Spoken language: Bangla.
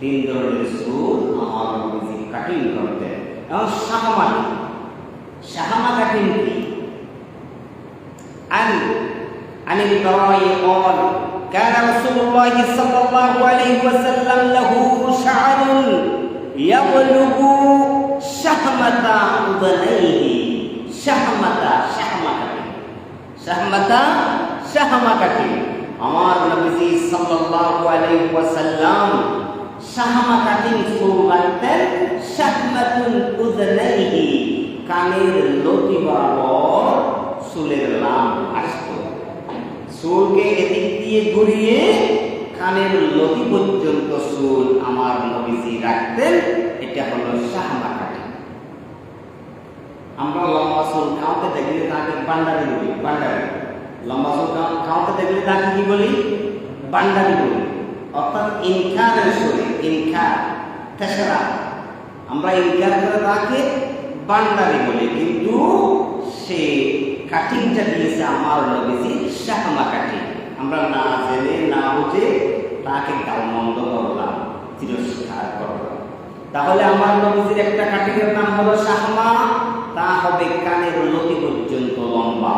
তিন ধরনের চুল আমার নবীজি কাটিং করতেন। এবং শাহামা কাটিং কি? عن البراء قال كان رسول الله صلى الله عليه وسلم له شعر يبلغ شحمة أذنيه শাহমা কাটিং। আমার নবীজি সাল্লাল্লাহু আলাইহি ওয়াসাল্লাম শাহমা কাটিং চুল রাখতেন। শাহমাতুন উযনাইহি, কানের লতি বরাবর চুলের লাম আসতো। চুলকে এদিক দিয়ে ঘুরিয়ে কানের লতি পর্যন্ত চুল আমার নবীজি রাখতেন। এটা হলো শাহমা কাটিং। আমরা লম্বা চুল কাউকে দেখলে তাকে বান্ডারি বলি। লম্বা চুল কাউকে দেখলে তাকে কি বলি? বান্ডারি বলি। অর্থাৎ ইনকারের সুরে, তেসরা আমরা ইনকার করে তাকে বান্ডারি বলি, কিন্তু সে কাটিংটা দিয়েছে আমার নবীজি শাহমা কাটিং। আমরা না জেনে না বুঝে তাকে গালমন্দ করলাম, তিরস্কার করলাম। তাহলে আমার নবীজির একটা কাটিংয়ের নাম হলো শাহমা, তা হবে কানের লতি পর্যন্ত লম্বা।